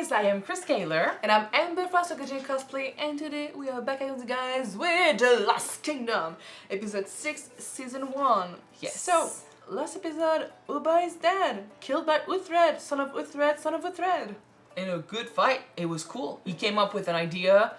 guys, I am Chris Kaler. And I'm Amber from Cosplay, and today we are back again, guys, with The Last Kingdom, episode 6, season 1. Yes. So, last episode, Ubba is dead, killed by Uthred, son of Uthred, son of Uthred. In a good fight, it was cool. He came up with an idea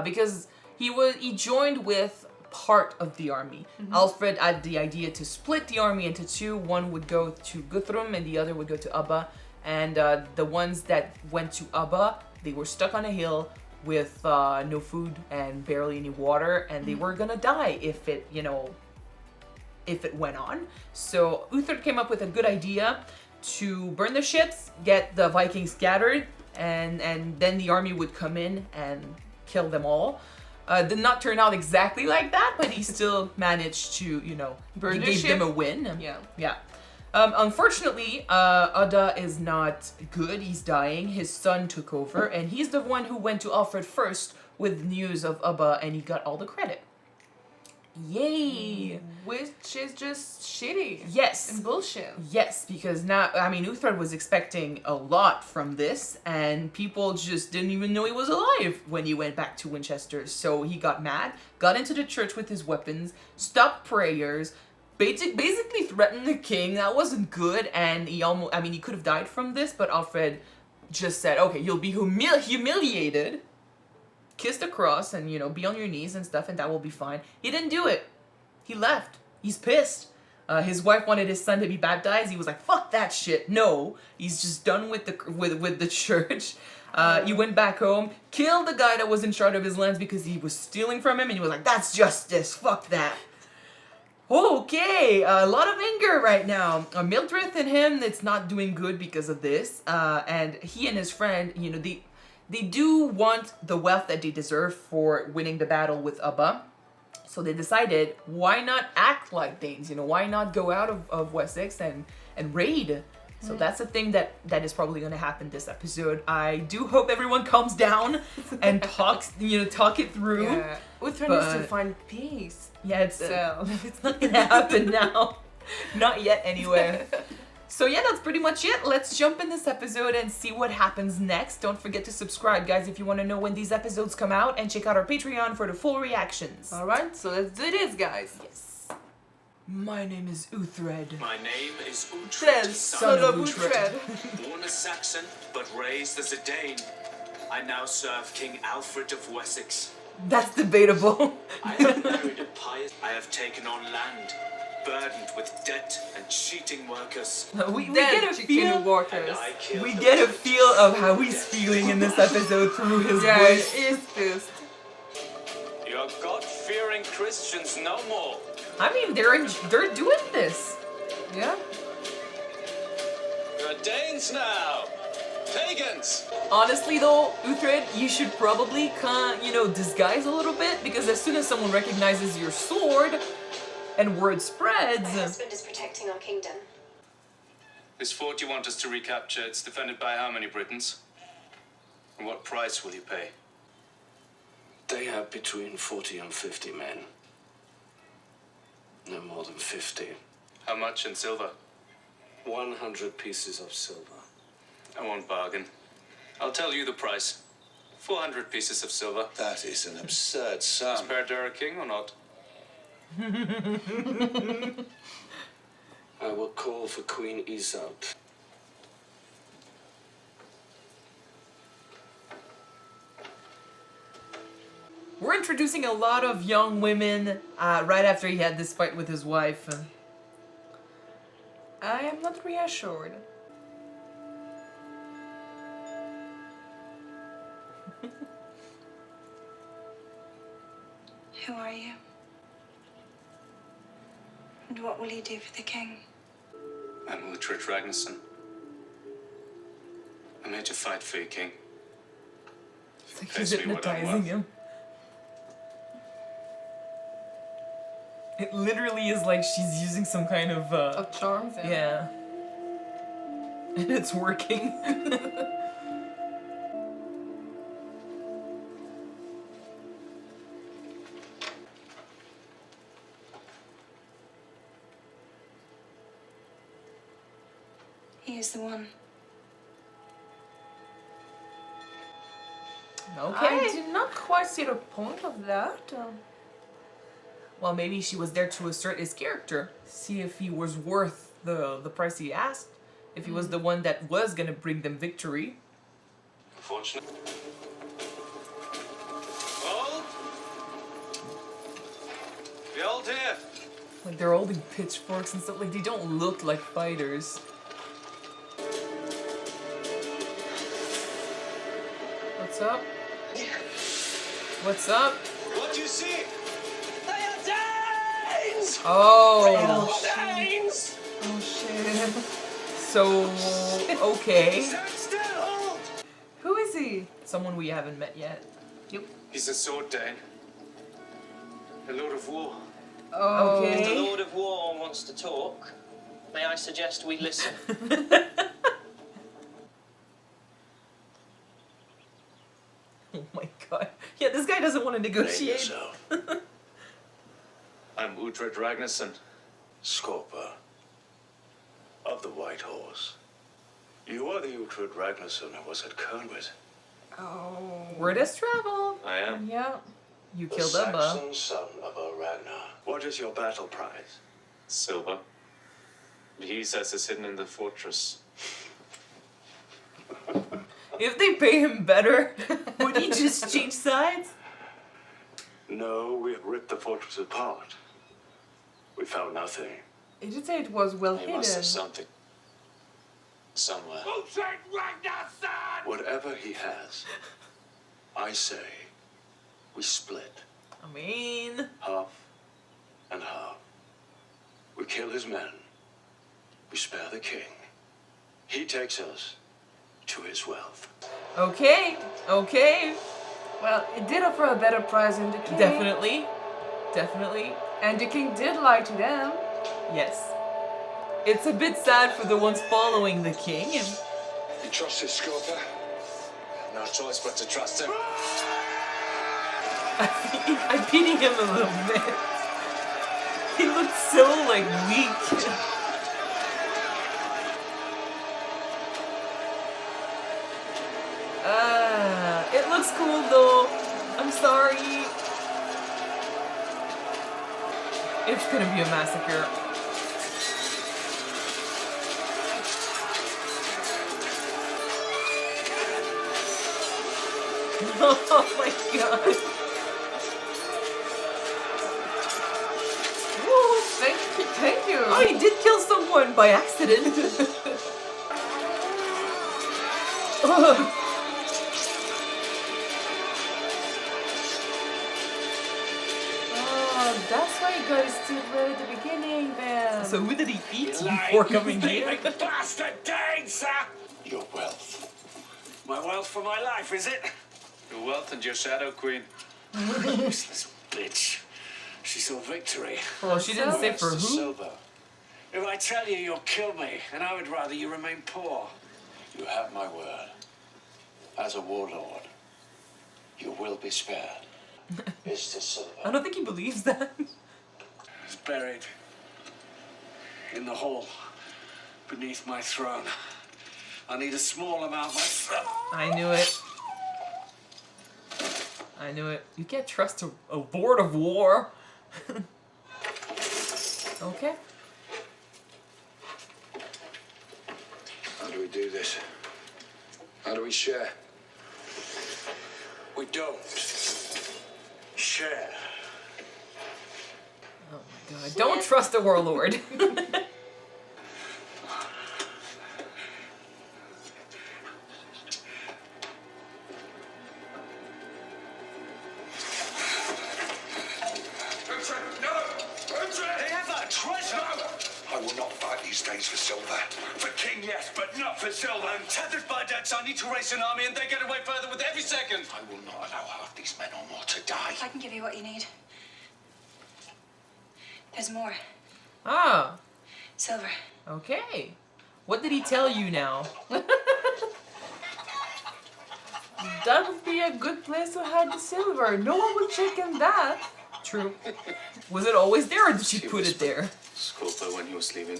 because he joined with part of the army. Alfred had the idea to split the army into two. One would go to Guthrum and the other would go to Ubba. And the ones that went to Ubba, they were stuck on a hill with no food and barely any water, and they were gonna die if it went on. So Uhtred came up with a good idea to burn the ships, get the Vikings scattered, and then the army would come in and kill them all. Did not turn out exactly like that, but he still managed to, Burn the gave ship. them a win. Yeah. Unfortunately, Udda is not good. He's dying. His son took over, and he's the one who went to Alfred first with news of Ubba, and he got all the credit. Yay! Which is just shitty. Yes. And bullshit. Yes, because now, Uhtred was expecting a lot from this, and people just didn't even know he was alive when he went back to Winchester. So he got mad, got into the church with his weapons, stopped prayers, basically threatened the king. That wasn't good, and he he could have died from this, but Alfred just said, okay, you'll be humiliated, kiss the cross, and, be on your knees and stuff, and that will be fine. He didn't do it. He left. He's pissed. His wife wanted his son to be baptized. He was like, fuck that shit. No. He's just done with the church. He went back home, killed the guy that was in charge of his lands because he was stealing from him, and he was like, that's justice. Fuck that. Okay, a lot of anger right now. Mildrith and him, it's not doing good because of this. And he and his friend, they do want the wealth that they deserve for winning the battle with Ubba. So they decided, why not act like Danes? Why not go out of Wessex and raid? So that's a thing that is probably going to happen this episode. I do hope everyone calms down and talk it through. Yeah. Uthred needs to find peace. Yeah, it's not going to happen now. Not yet, anyway. So yeah, that's pretty much it. Let's jump in this episode and see what happens next. Don't forget to subscribe, guys, if you want to know when these episodes come out, and check out our Patreon for the full reactions. Alright, so let's do this, guys. Yes. My name is Uthred. My name is Uthred, Uhtred, son of Uthred. born a Saxon, but raised as a Dane. I now serve King Alfred of Wessex. That's debatable. I have married a pious. I have taken on land, burdened with debt and cheating workers. we Dead get a chicken feel. workers. And I killed We them get a with feel of how he's feeling in this episode through his Yeah, voice. he is pissed. Your God-fearing Christians no more. They're doing this. Yeah? You're Danes now. Pagans. Honestly though, Uthred, you should probably disguise a little bit, because as soon as someone recognizes your sword and word spreads. My husband is protecting our kingdom. This fort you want us to recapture, it's defended by how many Britons? And what price will you pay? They have between 40 and 50 men. No more than 50. How much in silver? 100 pieces of silver. I won't bargain. I'll tell you the price. 400 pieces of silver. That is an absurd sum. Spared to our king or not? I will call for Queen Iseult. We're introducing a lot of young women right after he had this fight with his wife. I am not reassured. Who are you? And what will you do for the king? I'm Uhtred Ragnarsson. I'm here to fight for you, king. It's like Face he's me what I'm hypnotizing worth. him. It literally is like she's using some kind of Of charms, yeah. And it's working. He is the one. Okay. I did not quite see the point of that. Well, maybe she was there to assert his character, see if he was worth the price he asked, if he was the one that was gonna bring them victory. Unfortunately. Hold! Behold here! Like they're holding pitchforks and stuff. Like they don't look like fighters. What's up? What's up? What do you see? Oh, Danes! Oh shit. so okay. Stand still! Hold! Who is he? Someone we haven't met yet. He's a sword Dane. A lord of war. Oh. If the Okay. Lord of War wants to talk, may I suggest we listen? Oh my god. Yeah, this guy doesn't want to Name negotiate. yourself. I'm Uhtred Ragnarsson. Scorpa of the White Horse. You are the Uhtred Ragnarsson who was at Kernwood. Oh. Word has traveled. I am. Yeah. You The killed Emma. Saxon son of a Ragnar. What is your battle prize? Silver. But he says it's hidden in the fortress. If they pay him better, would he just change sides? No, we have ripped the fortress apart. We found nothing. He did say it was well He hidden. must have something. Somewhere. Whatever he has, I say, we split. I mean, Half and half. We kill his men. We spare the king. He takes us to his wealth. okay, okay, Well, it did offer a better price than the king. definitely, definitely, And the king did lie to them. yes. It's a bit sad for the ones following the king. You trust his Scorpa? No choice but to trust him. I pity him a little bit. He looks so like weak. It looks cool though. I'm sorry. It's gonna be a massacre. Oh my god. Woo, thank you. Oh, he did kill someone by accident. Ugh. Oh, that's why you guys did right at the beginning then. So who did he eat before coming here? Bastard Dane, sir! Your wealth. My wealth for my life, is it? Your wealth and your shadow queen. Useless bitch. She saw victory. Well, she didn't say for The who. silver. If I tell you, you'll kill me, and I would rather you remain poor. You have my word. As a warlord, you will be spared. Is the I silver. don't think he believes that. It's buried in the hall beneath my throne. I need a small amount myself. I knew it. I knew it. You can't trust a board of war. Okay. How do we do this? How do we share? We don't share. Oh my god. Don't trust a warlord. They have that treasure! I will not fight these days for silver. For king, yes, but not for silver. I'm tethered by debts. I need to raise an army, and they get away further with every second. I will not allow half these men or more to die. I can give you what you need. There's more. Ah. Silver. Okay. What did he tell you now? That would be a good place to hide the silver. No one would check in that. True. Was it always there, or did she put it there? Scorpa when he was leaving.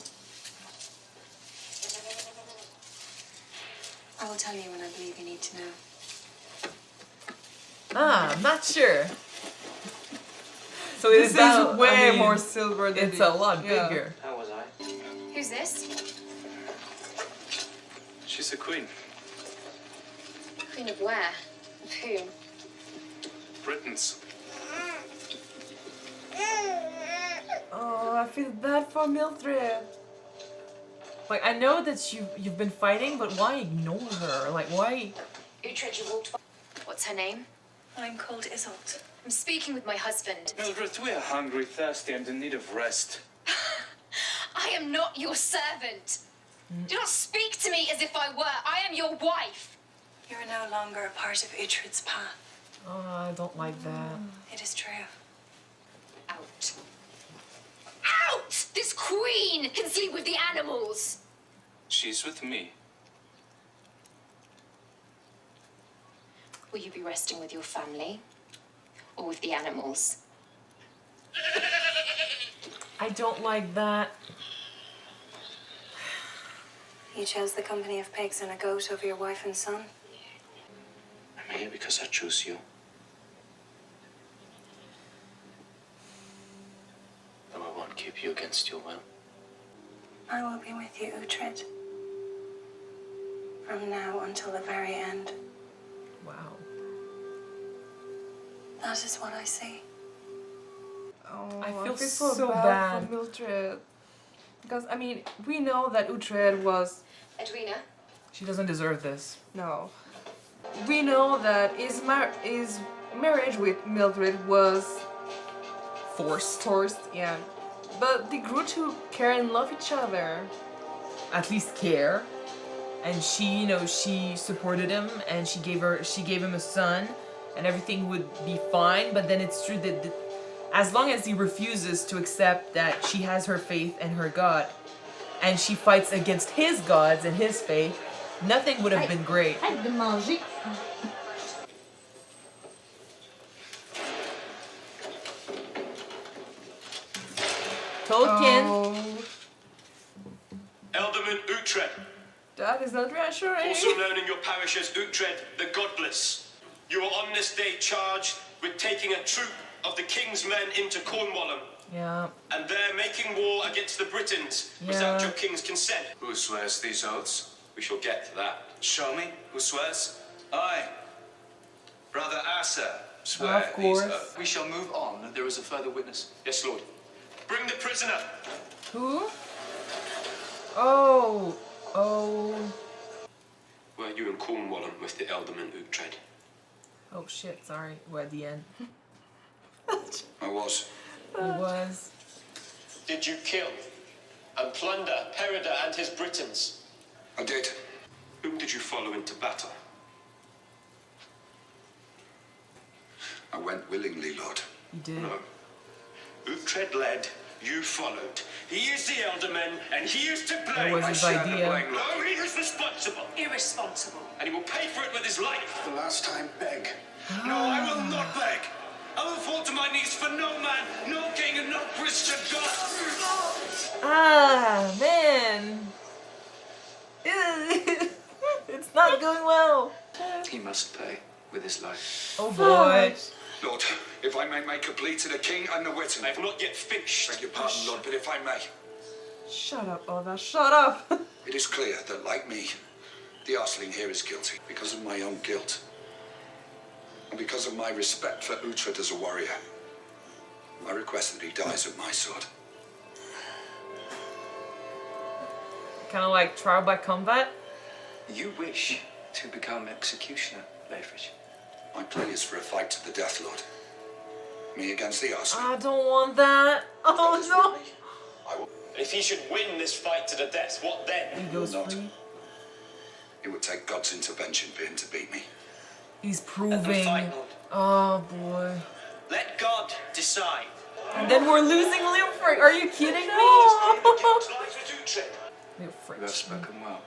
I will tell you when I believe you need to know. I'm not sure. So it This is about, is way I mean, more silver than It's a lot yeah. bigger. How was I? Who's this? She's the queen. Queen of where? Of whom? Britons. Oh, I feel bad for Mildred. Like, I know that you've been fighting, but why ignore her? Like, why? Uhtred, you walked by. What's her name? I'm called Isolde. I'm speaking with my husband. Mildred, we are hungry, thirsty, and in need of rest. I am not your servant. Do not speak to me as if I were. I am your wife. You are no longer a part of Uhtred's path. Oh, I don't like that. It is true. Out. Out! This queen can sleep with the animals. She's with me. Will you be resting with your family or with the animals? I don't like that. You chose the company of pigs and a goat over your wife and son. I'm here because I chose you. Though I won't keep you against your will. I will be with you, Uhtred. From now until the very end. Wow. That is what I see. Oh, I feel so so bad bad. for Mildred. Because, I mean, we know that Uhtred was... Edwina? She doesn't deserve this. No. We know that his marriage with Mildred was forced, yeah. But they grew to care and love each other. At least care. And she, she supported him, and she gave him a son, and everything would be fine. But then it's true that as long as he refuses to accept that she has her faith and her God, and she fights against his gods and his faith, nothing would have been great. Tolkien. Oh, Elderman Uhtred, that is not reassuring. also known in your parish as Uhtred the Godless. You are on this day charged with taking a troop of the king's men into Cornwall Yeah. and there making war against the Britons without Yeah. your king's consent. Who swears these oaths? We shall get to that. Show me. Who swears? I. Brother Asa, swear Of course. these oaths. We shall move on. There is a further witness. Yes, Lord. Bring the prisoner. Who? Oh. Were you in Cornwall with the Elderman Uhtred? Oh shit, sorry. We're at the end. I was. He was. Did you kill and plunder Perida and his Britons? I did. Whom did you follow into battle? I went willingly, Lord. He did. No. Uhtred led, you followed. He is the elderman, and he is to blame. That was I his share the idea. blame, Lord. No, he is responsible, Irresponsible. and he will pay for it with his life. The last time, beg. No, I will not beg. I will fall to my knees for no man, no king, and no Christian God. Ah, man. It's not going well. He must pay with his life. Oh boy. Lord, if I may make a plea to the king and the I witness. have not yet finished. Beg your pardon, Lord, but if I may. Shut up, Oliver, shut up. It is clear that, like me, the Arsling here is guilty because of my own guilt. And because of my respect for Uhtred as a warrior. I request that he dies at my sword. Kind of like trial by combat. You wish to become executioner, Leofric. My plea is for a fight to the death, Lord. Me against the Arsling. I don't want that. Oh no. I will And if he should win this fight to the death, what then? He goes not. free. It would take God's intervention for him to beat me. He's Let them proving. fight, Lord. Oh boy. Let God decide. And then we're losing Leofric. Are you kidding me? Lies with Uhtred. You have Leofric. spoken well.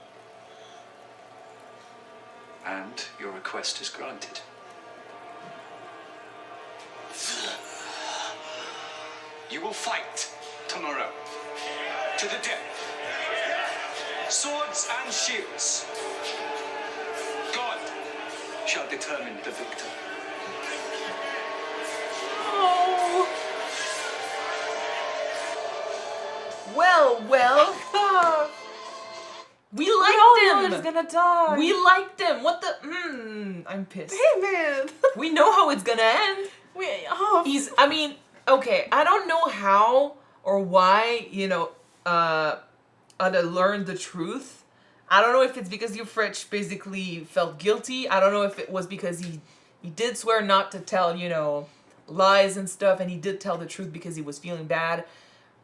And your request is granted. You will fight tomorrow to the death. Swords and shields. God shall determine the victor. gonna die. We liked him. What the? I'm pissed. Hey, man. We know how it's gonna end. I mean, okay, I don't know how or why, Ada learned the truth. I don't know if it's because Leofric basically felt guilty. I don't know if it was because he did swear not to tell, lies and stuff, and he did tell the truth because he was feeling bad.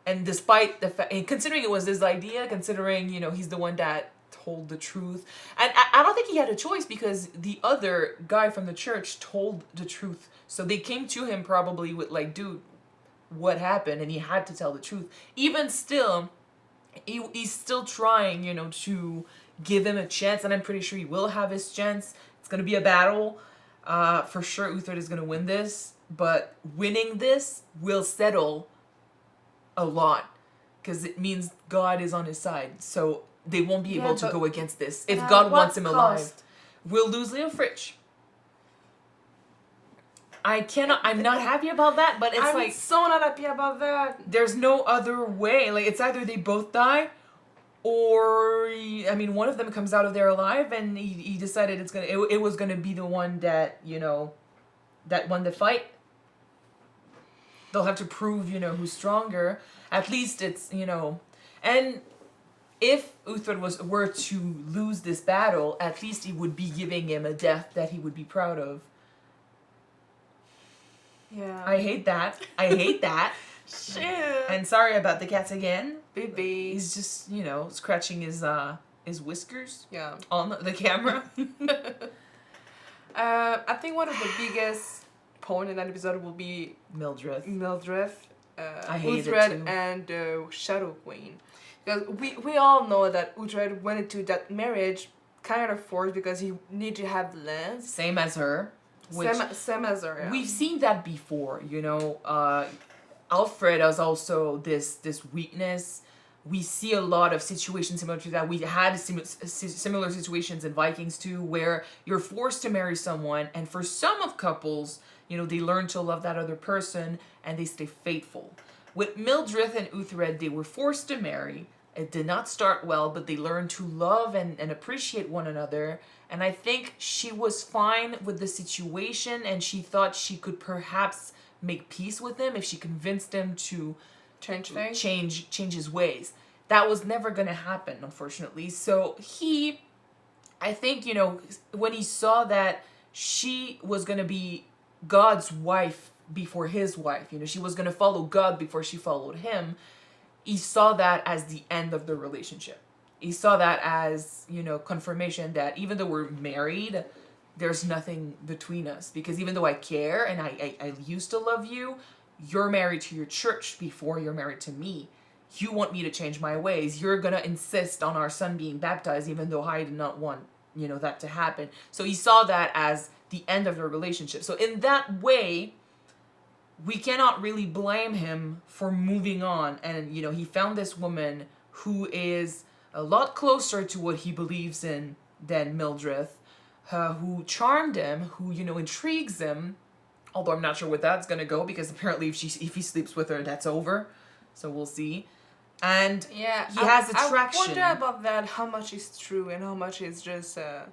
And despite the fact, and considering it was his idea, considering, he's the one that told the truth, and I don't think he had a choice because the other guy from the church told the truth. So they came to him probably with like, dude, what happened? And he had to tell the truth. Even still, he's still trying, to give him a chance, and I'm pretty sure he will have his chance. It's going to be a battle. For sure, Uhtred is going to win this, but winning this will settle a lot because it means God is on his side. So they won't be able to go against this if God wants him alive. We'll lose Leofric. I'm not happy about that, but I'm so not happy about that. There's no other way. Like, it's either they both die, or, one of them comes out of there alive, and he decided it was gonna be the one that, that won the fight. They'll have to prove, who's stronger. At least it's, and if Uhtred were to lose this battle, at least he would be giving him a death that he would be proud of. Yeah. I hate that. Shit. And sorry about the cats again. Baby. He's just, scratching his whiskers. Yeah. On the camera. I think one of the biggest point in that episode will be Mildrith. I hate Uthred it too. and Shadow Queen. Because we all know that Uhtred went into that marriage kind of forced because he needed to have lands. Same as her. Same as her, yeah. We've seen that before, Alfred has also this weakness. We see a lot of situations similar to that. We had similar situations in Vikings too, where you're forced to marry someone, and for some of couples, they learn to love that other person and they stay faithful. With Mildrith and Uthred, they were forced to marry. It did not start well, but they learned to love and appreciate one another. And I think she was fine with the situation, and she thought she could perhaps make peace with him if she convinced him to change things, change his ways. That was never going to happen, unfortunately. So I think, when he saw that she was going to be God's wife before his wife, she was going to follow God before she followed him, he saw that as the end of the relationship. He saw that as, confirmation that even though we're married, there's nothing between us. Because even though I care and I used to love you, you're married to your church before you're married to me. You want me to change my ways. You're going to insist on our son being baptized, even though I did not want, that to happen. So he saw that as the end of the relationship. So in that way, we cannot really blame him for moving on. And, he found this woman who is a lot closer to what he believes in than Mildrith, who charmed him, who, intrigues him. Although I'm not sure where that's going to go, because apparently if he sleeps with her, that's over. So we'll see. And he has attraction. I wonder about that, how much is true and how much is just I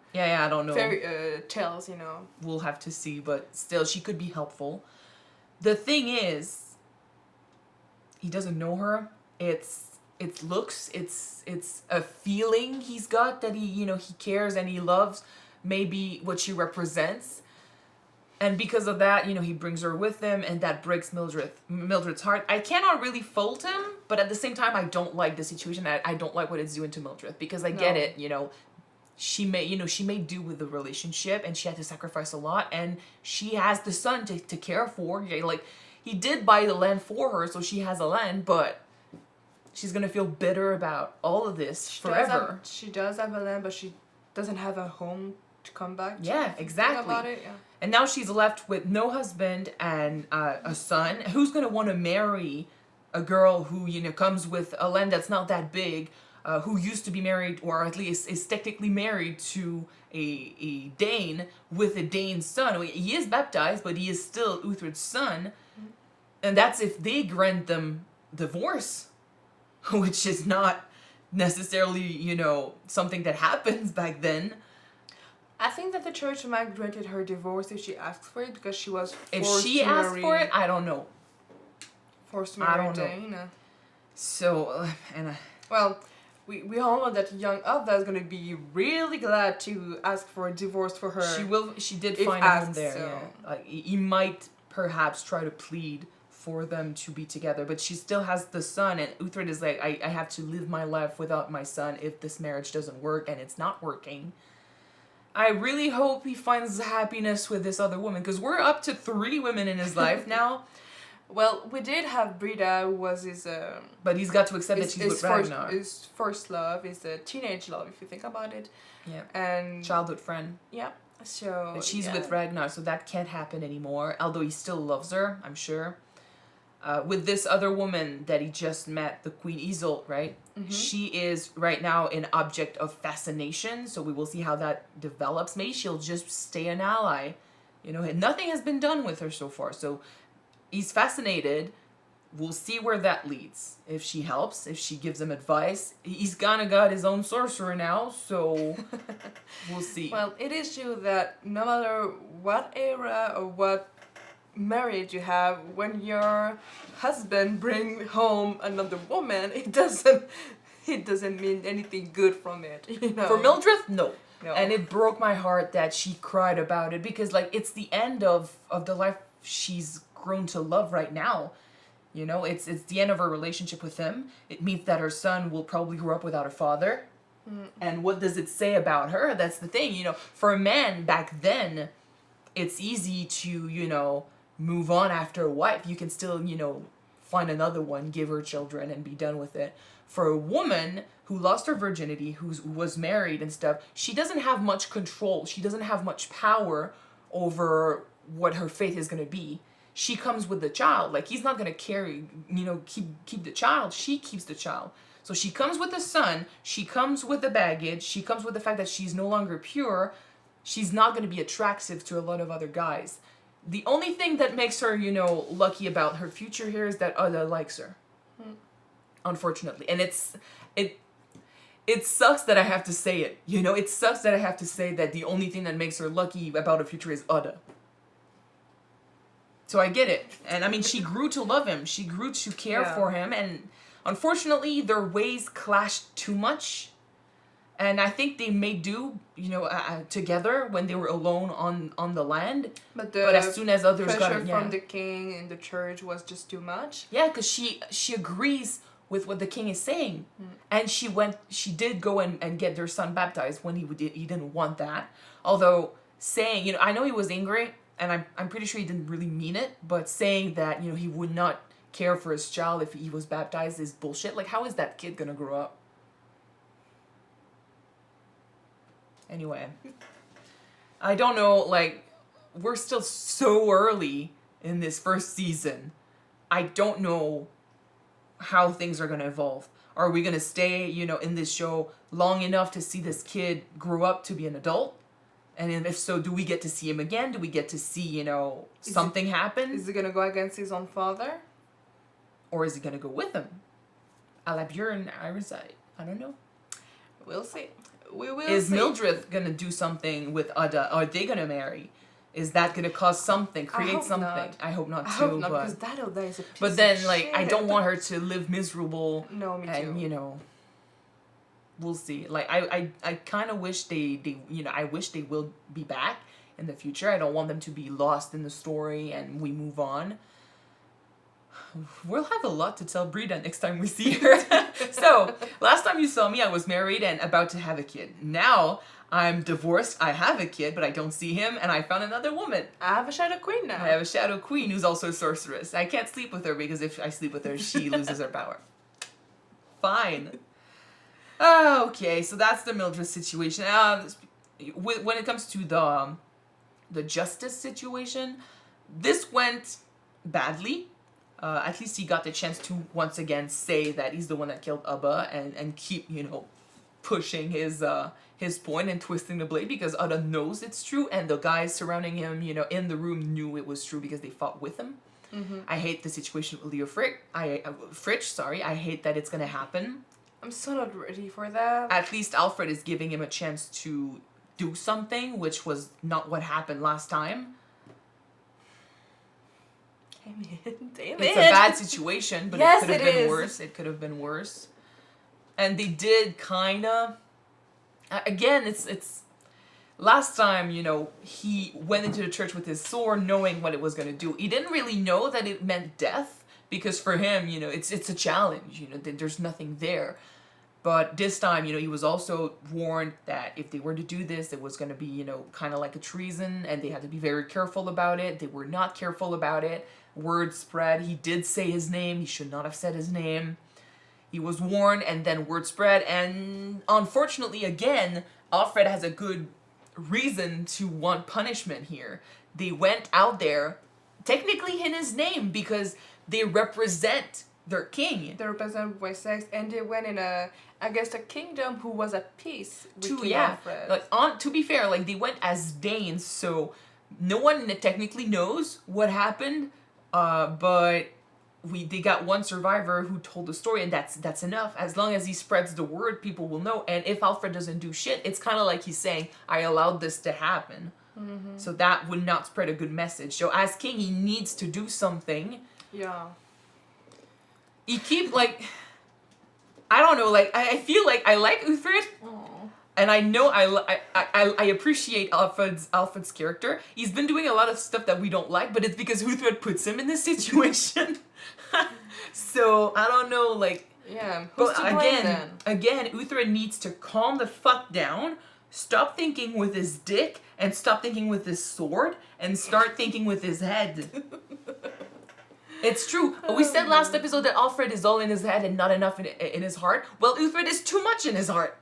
don't know. fairy tales, We'll have to see, but still, she could be helpful. The thing is, he doesn't know her. It's looks, it's a feeling he's got that he cares and he loves maybe what she represents. And because of that, he brings her with him, and that breaks Mildred's heart. I cannot really fault him, but at the same time, I don't like the situation. I don't like what it's doing to Mildrith, because I get it, she may do with the relationship, and she had to sacrifice a lot, and she has the son to care for. Like, he did buy the land for her, so she has a land, but she's gonna feel bitter about all of this forever. She does have a land, but she doesn't have a home to come back to. Yeah, exactly. About it, yeah. And now she's left with no husband and a son. Who's gonna want to marry a girl who comes with a land that's not that big, who used to be married, or at least is technically married to a Dane with a Dane son? He is baptized, but he is still Uthred's son, and that's if they grant them divorce, which is not necessarily, something that happens back then. I think that the church might granted her divorce if she asks for it because she was If forced she to asked marry, for it, I don't know. forced to I marry don't know. Dana. So, Well, we all know that young Alva is gonna be really glad to ask for a divorce for her. she did if find a home asked, there, so. yeah. Like, he might perhaps try to plead for them to be together, but she still has the son, and Uhtred is like, I have to live my life without my son if this marriage doesn't work, and it's not working. I really hope he finds happiness with this other woman, because we're up to 3 women in his life now. Well, we did have Brida, who was his But he's got to accept that she's with Ragnar. His first love is a teenage love, if you think about it. Yeah. And Childhood friend. yeah, so But she's yeah. with Ragnar, so that can't happen anymore. Although he still loves her, I'm sure. With this other woman that he just met, the Queen Isolde, right? Mm-hmm. She is right now an object of fascination, so we will see how that develops. Maybe she'll just stay an ally. And nothing has been done with her so far. So he's fascinated. We'll see where that leads. If she helps, if she gives him advice. He's kinda got his own sorcerer now, so we'll see. Well, it is true that no matter what era or what marriage you have, when your husband bring home another woman, it doesn't mean anything good from it. For Mildrith, no. No. And it broke my heart that she cried about it because, like, it's the end of the life she's grown to love right now. It's the end of her relationship with him. It means that her son will probably grow up without a father. And what does it say about her? That's the thing, For a man back then, it's easy to, move on after a wife. You can still, find another one, give her children, and be done with it. For a woman who lost her virginity, who was married and stuff, she doesn't have much control. She doesn't have much power over what her fate is going to be. She comes with the child. Like, he's not going to carry, keep the child. She keeps the child. So she comes with the son. She comes with the baggage. She comes with the fact that she's no longer pure. She's not going to be attractive to a lot of other guys. The only thing that makes her, lucky about her future here is that Ada likes her. Unfortunately. And it sucks that I have to say it. It sucks that I have to say that the only thing that makes her lucky about her future is Ada. So I get it. And I mean, she grew to love him. She grew to care for him. And unfortunately, their ways clashed too much. And I think they may do, together when they were alone on the land. But as soon as others got it, pressure from the king and the church was just too much. Yeah, because she agrees with what the king is saying. And she did go and get their son baptized when he didn't want that. Although saying, I know he was angry, and I'm pretty sure he didn't really mean it, but saying that, he would not care for his child if he was baptized is bullshit. Like, how is that kid gonna grow up? Anyway, I don't know, like, we're still so early in this first season. I don't know how things are going to evolve. Are we going to stay, in this show long enough to see this kid grow up to be an adult? And if so, do we get to see him again? Do we get to see, something happen? Is he gonna go against his own father? Or is he going to go with him? A la Björn Iriside. I don't know. We'll see. We will Is see. Mildrith going to do something with Ada? Are they going to marry? Is that going to cause something, create something? Not. I hope not too. I hope not, but because that Oda is a piece but then, of like, shit. I don't want her to live miserable. No, me And, too. We'll see. Like, I kind of wish they, I wish they will be back in the future. I don't want them to be lost in the story and we move on. We'll have a lot to tell Brida next time we see her. So, last time you saw me, I was married and about to have a kid. Now, I'm divorced, I have a kid, but I don't see him, and I found another woman. I have a Shadow Queen now. I have a Shadow Queen who's also a sorceress. I can't sleep with her because if I sleep with her, she loses her power. Fine. Okay, so that's the Mildred situation. When it comes to the justice situation, this went badly. At least he got the chance to once again say that he's the one that killed Abba and keep, pushing his point and twisting the blade because Ada knows it's true and the guys surrounding him, in the room knew it was true because they fought with him. I hate the situation with Leofric. I hate that it's gonna happen. I'm so not ready for that. At least Alfred is giving him a chance to do something, which was not what happened last time. Damn it. It's a bad situation, but Yes, it could have it been is. worse. It could have been worse. And they did kind of... Again, it's... Last time, you know, he went into the church with his sword knowing what it was going to do. He didn't really know that it meant death, because for him, you know, it's a challenge. You know, there's nothing there. But this time, you know, he was also warned that if they were to do this, it was going to be, you know, kind of like a treason, and they had to be very careful about it. They were not careful about it. Word spread. He did say his name. He should not have said his name. He was warned, and then word spread. And unfortunately, again, Alfred has a good reason to want punishment here. They went out there, technically in his name, because they represent their king. They represent Wessex, and they went in a kingdom who was at peace with King Yeah, Alfred. like to be fair, like they went as Danes, so no one technically knows what happened. But they got one survivor who told the story, and that's enough. As long as he spreads the word, people will know. And if Alfred doesn't do shit, it's kind of like he's saying, I allowed this to happen. Mm-hmm. So that would not spread a good message. So as king, he needs to do something. Yeah. He keep like, I don't know, like I feel like I like Uhtred. And I know I appreciate Alfred's character. He's been doing a lot of stuff that we don't like, but it's because Uhtred puts him in this situation. So I don't know, like. Yeah. Who's But to blame again, Uhtred needs to calm the fuck down, stop thinking with his dick, and stop thinking with his sword, and start thinking with his head. It's true. We said last episode that Alfred is all in his head and not enough in his heart. Well, Uhtred is too much in his heart.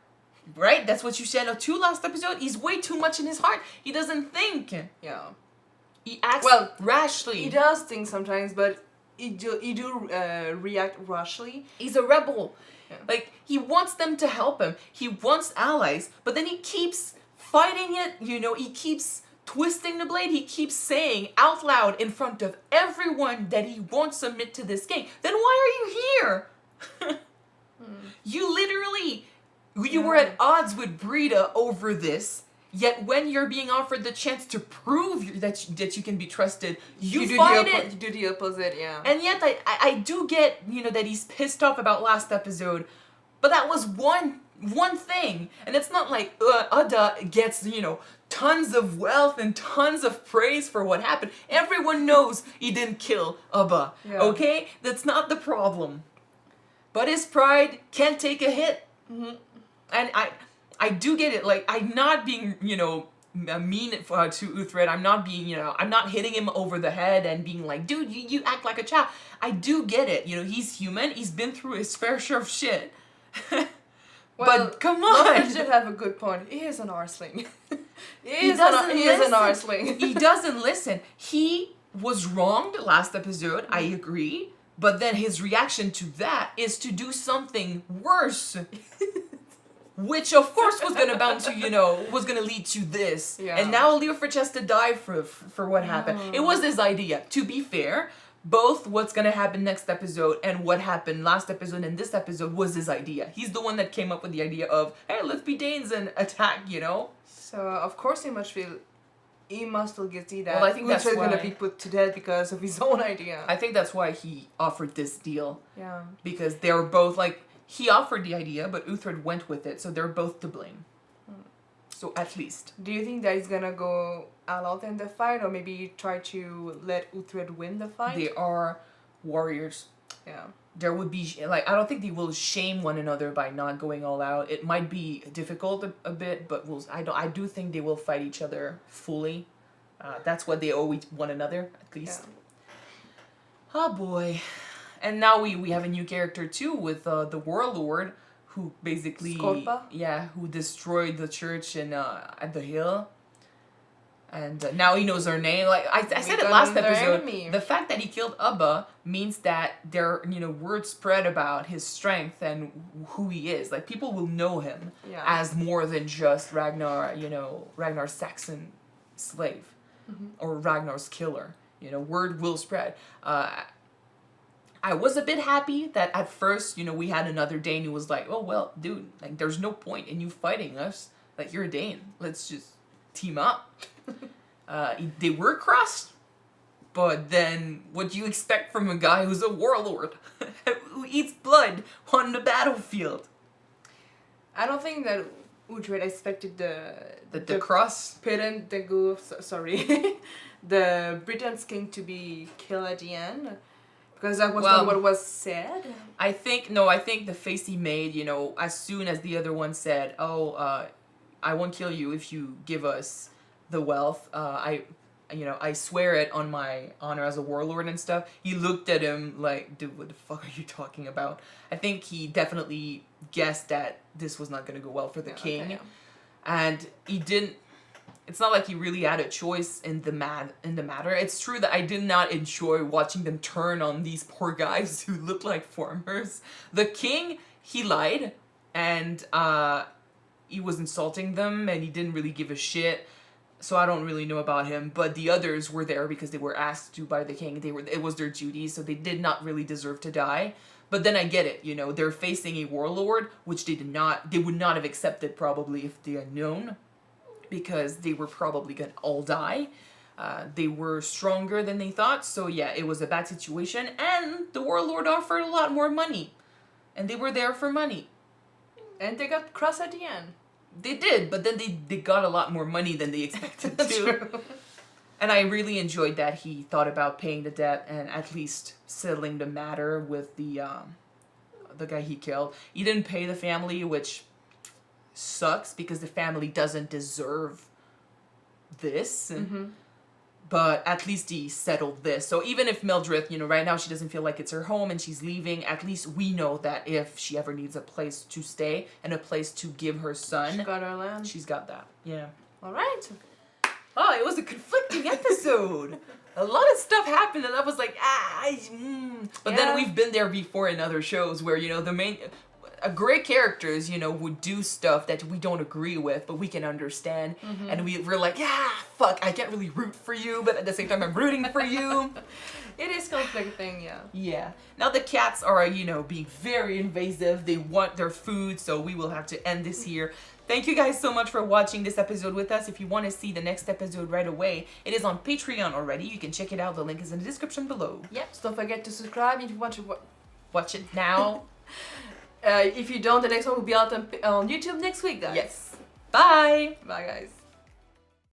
Right? That's what you said too last episode. He's way too much in his heart. He doesn't think. Yeah. He acts rashly. He does think sometimes, but he do react rashly. He's a rebel. Yeah. Like, he wants them to help him. He wants allies, but then he keeps fighting it. You know, he keeps twisting the blade. He keeps saying out loud in front of everyone that he won't submit to this king. Then why are you here? You literally... You were at odds with Brita over this, yet when you're being offered the chance to prove that you can be trusted, you fight it. You do the opposite, yeah. And yet I do get, you know, that he's pissed off about last episode, but that was one thing. And it's not like Ada gets, you know, tons of wealth and tons of praise for what happened. Everyone knows he didn't kill Abba, okay? That's not the problem. But his pride can't take a hit. Mm-hmm. And I do get it. Like, I'm not being, you know, mean to Uhtred. I'm not being, you know, I'm not hitting him over the head and being like, dude, you act like a child. I do get it. You know, he's human. He's been through his fair share of shit. But come on. Leofric did have a good point. He is an arsling. He is an arsling. He doesn't listen. He was wronged last episode. I agree. But then his reaction to that is to do something worse. Which, of course, was going to lead to this. Yeah. And now Leofric has to die for what happened. It was his idea. To be fair, both what's going to happen next episode and what happened last episode and this episode was his idea. He's the one that came up with the idea of, hey, let's be Danes and attack, you know? So, of course, he must feel guilty that I think that's Uhtred's why going to be put to death because of his own idea. I think that's why he offered this deal. Yeah. Because they were both, like... He offered the idea, but Uhtred went with it, so they're both to blame. So at least. Do you think that he's gonna go all out in the fight, or maybe try to let Uhtred win the fight? They are warriors. Yeah. There would be, like, I don't think they will shame one another by not going all out. It might be difficult a bit, but I do think they will fight each other fully. That's what they owe one another, at least. Yeah. Oh boy. And now we have a new character too with the warlord who basically who destroyed the church in at the hill. And now he knows her name. Like I said it last episode, the fact that he killed Abba means that there word spread about his strength and who he is. Like people will know him as more than just Ragnar's Saxon slave or Ragnar's killer. Word will spread. I was a bit happy that at first, you know, we had another Dane who was like, oh, well, dude, like, there's no point in you fighting us. Like, you're a Dane. Let's just team up. They were crossed, but then what do you expect from a guy who's a warlord who eats blood on the battlefield? I don't think that Uhtred expected The cross? the Britain's king to be killed at the end. Because that was Well, not what was said. I think the face he made, you know, as soon as the other one said, oh, I won't kill you if you give us the wealth, I swear it on my honor as a warlord and stuff, he looked at him like, dude, what the fuck are you talking about? I think he definitely guessed that this was not going to go well for the king. Okay, yeah. And he didn't, it's not like he really had a choice in the matter. It's true that I did not enjoy watching them turn on these poor guys who look like farmers. The king, he lied, and he was insulting them, and he didn't really give a shit. So I don't really know about him. But the others were there because they were asked to by the king. It was their duty, so they did not really deserve to die. But then I get it, you know, they're facing a warlord, which they would not have accepted probably if they had known, because they were probably gonna all die. They were stronger than they thought, so yeah, it was a bad situation, and the warlord offered a lot more money. And they were there for money. And they got crossed at the end. They did, but then they got a lot more money than they expected to. True. And I really enjoyed that he thought about paying the debt and at least settling the matter with the guy he killed. He didn't pay the family, which sucks because the family doesn't deserve this. Mm-hmm. But at least he settled this. So even if Mildrith, you know, right now she doesn't feel like it's her home and she's leaving, at least we know that if she ever needs a place to stay and a place to give her son, She got her land. she's got that. Yeah. All right. Oh, it was a conflicting episode. A lot of stuff happened and I was like, But then Yeah. we've been there before in other shows where, you know, great characters, you know, would do stuff that we don't agree with, but we can understand. Mm-hmm. And we're like, yeah, fuck, I can't really root for you, but at the same time I'm rooting for you. It is conflicting, yeah. Yeah. Now the cats are, you know, being very invasive. They want their food, so we will have to end this here. Thank you guys so much for watching this episode with us. If you want to see the next episode right away, it is on Patreon already. You can check it out. The link is in the description below. Yep. So don't forget to subscribe if you want to Watch it now. if you don't, the next one will be out on YouTube next week, guys. Yes. Bye. Bye, guys.